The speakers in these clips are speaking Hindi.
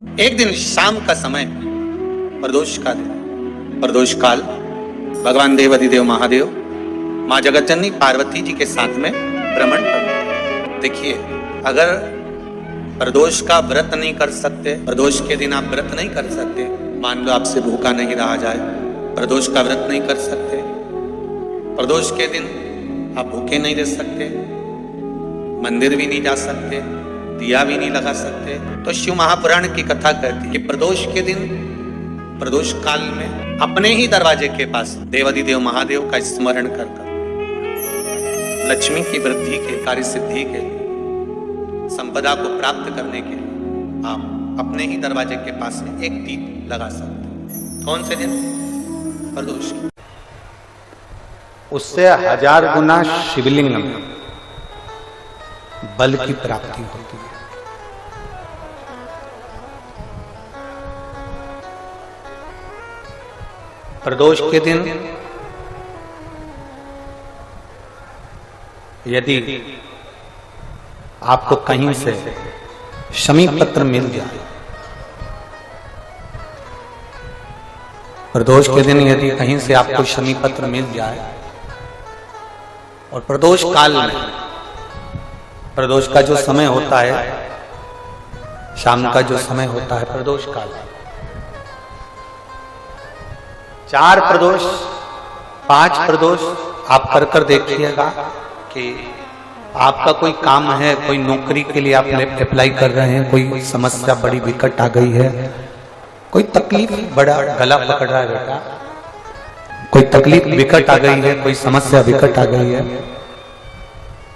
एक दिन शाम का समय, प्रदोष का दिन, प्रदोष काल, भगवान देवाधिदेव महादेव माँ जगतजननी पार्वती जी के साथ में भ्रमण करते। देखिए, अगर प्रदोष का व्रत नहीं कर सकते, प्रदोष के दिन आप व्रत नहीं कर सकते, मान लो आपसे भूखा नहीं रहा जाए, प्रदोष का व्रत नहीं कर सकते, प्रदोष के दिन आप भूखे नहीं रह सकते, मंदिर भी नहीं जा सकते, दिया भी नहीं लगा सकते, तो शिव महापुराण की कथा कहती है कि प्रदोष के दिन, प्रदोष काल में अपने ही दरवाजे के पास देवाधिदेव महादेव का स्मरण कर लक्ष्मी की वृद्धि के, कार्य सिद्धि के, संपदा को प्राप्त करने के लिए आप अपने ही दरवाजे के पास में एक दीप लगा सकते हैं। कौन से दिन? प्रदोष। उससे 1000 गुना शिवलिंग में बल की प्राप्ति होती है। प्रदोष के दिन यदि आपको कहीं से शमी पत्र मिल जाए, प्रदोष के दिन यदि कहीं से आपको शमी पत्र मिल जाए और प्रदोष काल में, प्रदोष का जो समय होता है, शाम का जो समय होता है प्रदोष काल, 4 प्रदोष 5 प्रदोष आप कर देखिएगा कि आपका कोई काम है, कोई नौकरी के लिए आप अप्लाई कर रहे हैं, कोई समस्या बड़ी विकट आ गई है, कोई तकलीफ, बड़ा गला पकड़ रहा है बेटा, कोई तकलीफ विकट आ गई है, कोई समस्या विकट आ गई है,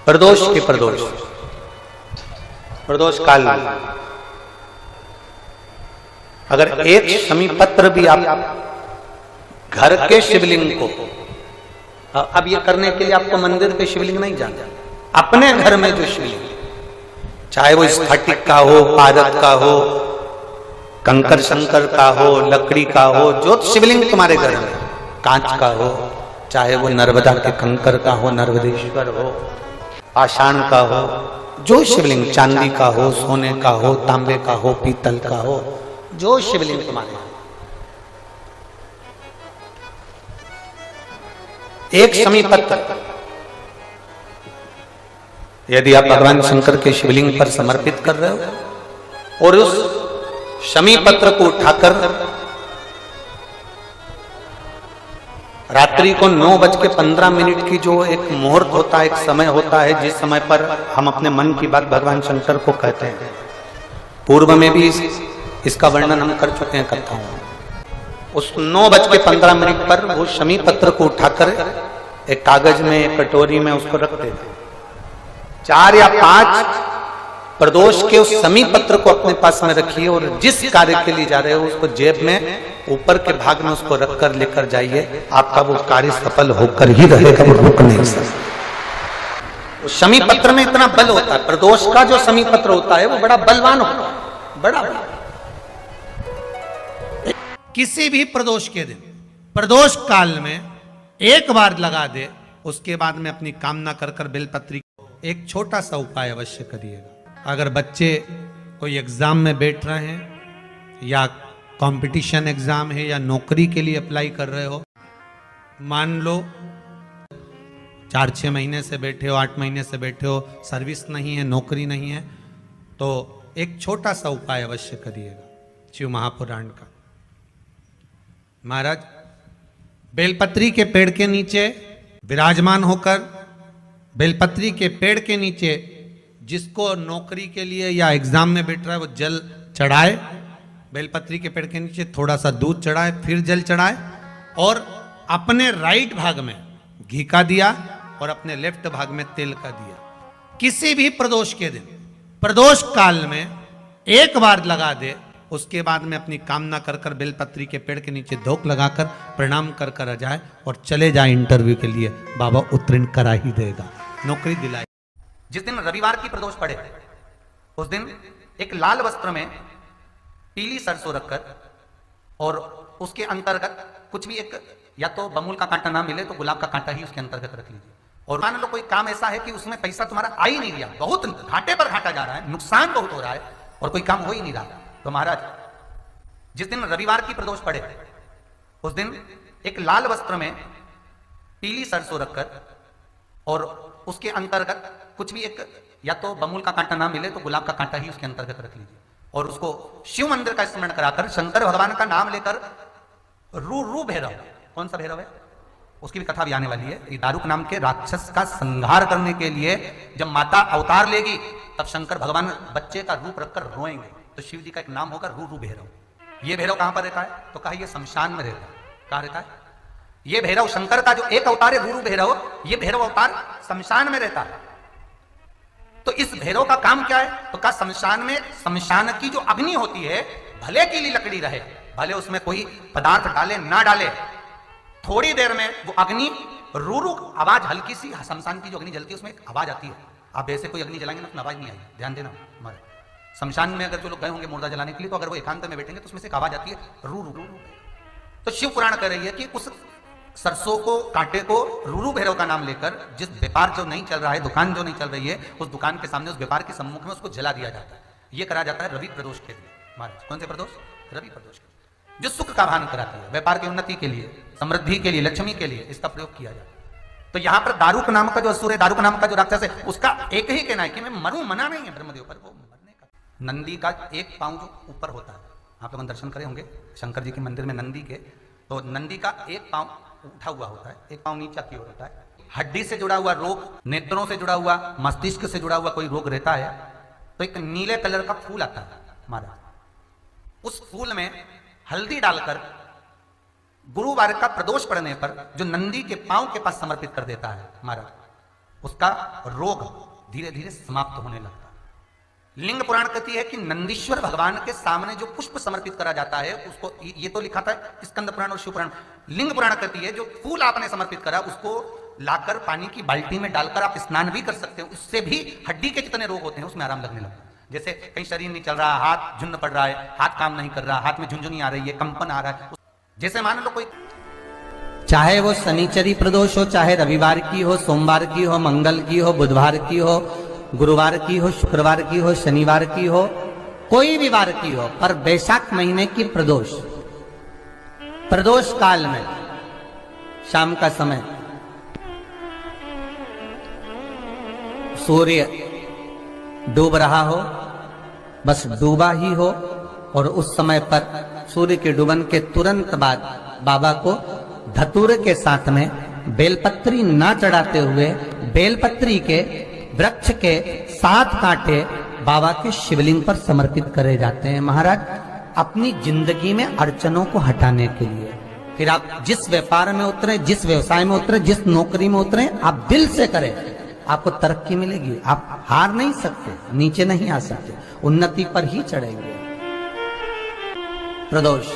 प्रदोष के प्रदोष काल में अगर एक शमी पत्र भी आप घर के शिवलिंग को, अब ये करने के लिए आपको मंदिर के शिवलिंग नहीं जाना, अपने घर में जो शिवलिंग, चाहे वो स्फटिक का हो, पारद का हो, कंकर शंकर का हो, लकड़ी का हो, जो शिवलिंग तुम्हारे घर में, कांच का हो, चाहे वो नर्मदा के कंकर का हो, नर्मदेश्वर हो, पाषाण का हो, जो शिवलिंग, चांदी का हो, सोने का हो, तांबे का हो, पीतल का हो, जो शिवलिंग तुम्हारे, एक शमी पत्र यदि आप भगवान शंकर के शिवलिंग पर समर्पित कर रहे हो और उस शमी पत्र को उठाकर रात्रि को 9:15 की जो एक मुहूर्त होता है, एक समय होता है, जिस समय पर हम अपने मन की बात भगवान शंकर को कहते हैं, पूर्व में भी इसका वर्णन हम कर चुके हैं कथाओं में, उस 9:15 पर वो शमी पत्र को उठाकर एक कागज में, एक कटोरी में उसको रख देते। 4 या 5 प्रदोष के उस शमी पत्र को अपने पास में रखिए और जिस कार्य के लिए जा रहे हो उसको जेब में ऊपर के भाग में उसको रखकर लेकर जाइए, आपका वो कार्य सफल होकर ही रहेगा, वो रुक नहीं सकता। उस शमी पत्र में इतना बल होता है, प्रदोष का जो शमी पत्र होता है वो बड़ा बलवान होता है, बड़ा बल। किसी भी प्रदोष के दिन, प्रदोष काल में एक बार लगा दे, उसके बाद में अपनी कामना कर बेलपत्री, एक छोटा सा उपाय अवश्य करिएगा। अगर बच्चे कोई एग्जाम में बैठ रहे हैं या कंपटीशन एग्जाम है या नौकरी के लिए अप्लाई कर रहे हो, मान लो 4-6 महीने से बैठे हो, 8 महीने से बैठे हो, सर्विस नहीं है, नौकरी नहीं है, तो एक छोटा सा उपाय अवश्य करिएगा शिव महापुराण का। महाराज, बेलपत्री के पेड़ के नीचे विराजमान होकर, बेलपत्री के पेड़ के नीचे जिसको नौकरी के लिए या एग्जाम में बैठ रहा है वो जल चढ़ाए, बेलपत्री के पेड़ के नीचे थोड़ा सा दूध चढ़ाए, फिर जल चढ़ाए और अपने राइट भाग में घी का दिया और अपने लेफ्ट भाग में तेल का दिया। किसी भी प्रदोष के दिन, प्रदोष काल में एक बार लगा दे, उसके बाद में अपनी कामना कर बेलपत्री के पेड़ के नीचे धोख लगाकर प्रणाम कर आ जाए और चले जाए इंटरव्यू के लिए, बाबा उत्तीर्ण करा ही देगा, नौकरी दिलाई। जिस दिन रविवार की प्रदोष पड़े उस दिन एक लाल वस्त्र में पीली सरसों रखकर और उसके अंतर्गत कुछ भी, एक या तो बमूल का कांटा ना मिले तो गुलाब का कांटा ही उसके अंतर्गत रख लीजिए। और मान लो कोई काम ऐसा है कि उसमें पैसा तुम्हारा आ ही नहीं रहा, बहुत घाटे पर घाटा जा रहा है, नुकसान बहुत हो रहा है और कोई काम हो ही नहीं रहा, तो महाराज जिस दिन रविवार की प्रदोष पड़े उस दिन एक लाल वस्त्र में पीली सरसों रखकर और उसके अंतर्गत कुछ भी एक, या तो बमूल का कांटा ना मिले तो गुलाब का कांटा ही उसके अंतर्गत रख लीजिए और उसको शिव मंदिर का स्मरण कराकर शंकर भगवान का नाम लेकर रू भैरव, कौन सा भैरव है उसकी भी कथा भी आने वाली है। ये दारुक नाम के राक्षस का संहार करने के लिए जब माता अवतार लेगी तब शंकर भगवान बच्चे का रूप रखकर रोएंगे, तो शिव जी का एक नाम होगा रू भैरव। ये भैरव कहां पर रहता है तो कहा ये शमशान में रहता है। कहां रहता है ये भैरव? शंकर का जो एक अवतार है रू भैरव, ये भैरव अवतार शमशान में रहता है। तो इस भैरव का काम क्या है तो कहा शमशान में, शमशान की जो अग्नि होती है भले की लकड़ी रहे, भले उसमें कोई पदार्थ डाले ना डाले, थोड़ी देर में वो अग्नि रू आवाज, हल्की सी शमशान की जो अग्नि जलती है उसमें एक आवाज आती है। आप वैसे कोई अग्नि जलाएंगे ना तो आवाज नहीं आएगी, ध्यान देना। हमारे शमशान में अगर जो लोग गए होंगे मुर्दा जलाने के लिए तो अगर वो एकांत में बैठेंगे तो उसमें से एक आवाज आती है रू रू रू। तो शिव पुराण कह रही है कि उस सरसों को, कांटे को रू भैरव का नाम लेकर जिस व्यापार जो नहीं चल रहा है, दुकान जो नहीं चल रही है, उस दुकान के सामने, उस व्यापार के सम्मुख में उसको जला दिया जाता है। ये करा जाता है रवि प्रदोष के लिए। महाराज कौन से प्रदोष? रवि प्रदोष के, जो सुख का भान कराती है, व्यापार की उन्नति के लिए, समृद्धि के लिए, लक्ष्मी के लिए इसका प्रयोग किया जाता है। तो यहां पर दारुक नाम का जो असुर है, दारुक नाम का जो राक्षस है, उसका एक ही कहना है कि मैं मरूं, मना नहीं है ब्रह्मदेव पर, वो मरने का। नंदी का एक पांव जो ऊपर होता है, आप लोग दर्शन करे होंगे शंकर जी के मंदिर में नंदी के, तो नंदी का एक पांव उठा हुआ होता है, एक पांव नीचा की ओर होता है। हड्डी से जुड़ा हुआ रोग, नेत्रों से जुड़ा हुआ, मस्तिष्क से जुड़ा हुआ कोई रोग रहता है तो एक नीले कलर का फूल आता है महाराज, उस फूल में हल्दी डालकर गुरुवार का प्रदोष पड़ने पर जो नंदी के पांव के पास समर्पित कर देता है महाराज, उसका रोग धीरे धीरे समाप्त होने लगता है। लिंग पुराण कहती है कि नंदीश्वर भगवान के सामने जो पुष्प समर्पित करा जाता है उसको, ये तो लिखा था स्कंद पुराण और शिव पुराण। लिंग पुराण कहती है जो फूल आपने समर्पित करा उसको लाकर पानी की बाल्टी में डालकर आप स्नान भी कर सकते हो, उससे भी हड्डी के जितने रोग होते हैं उसमें आराम लगने लगता है। जैसे कहीं शरीर नहीं चल रहा, हाथ झुन्न पड़ रहा है, हाथ काम नहीं कर रहा, हाथ में झुंझुनी आ रही है, कंपन आ रहा है, जैसे मान लो कोई, चाहे वो शनिचरी प्रदोष हो, चाहे रविवार की हो, सोमवार की हो, मंगल की हो, बुधवार की हो, गुरुवार की हो, शुक्रवार की हो, शनिवार की हो, कोई भी वार की हो, पर बैसाख महीने की प्रदोष, प्रदोष काल में शाम का समय सूर्य डूब रहा हो, बस डूबा ही हो, और उस समय पर सूर्य के डूबन के तुरंत बाद बाबा को धतूरे के साथ में बेलपत्री ना चढ़ाते हुए बेलपत्री के वृक्ष के 7 कांटे बाबा के शिवलिंग पर समर्पित करे जाते हैं महाराज, अपनी जिंदगी में अड़चनों को हटाने के लिए। फिर आप जिस व्यापार में उतरे, जिस व्यवसाय में उतरे, जिस नौकरी में उतरे, आप दिल से करें, आपको तरक्की मिलेगी। आप हार नहीं सकते, नीचे नहीं आ सकते, उन्नति पर ही चढ़ेंगे। प्रदोष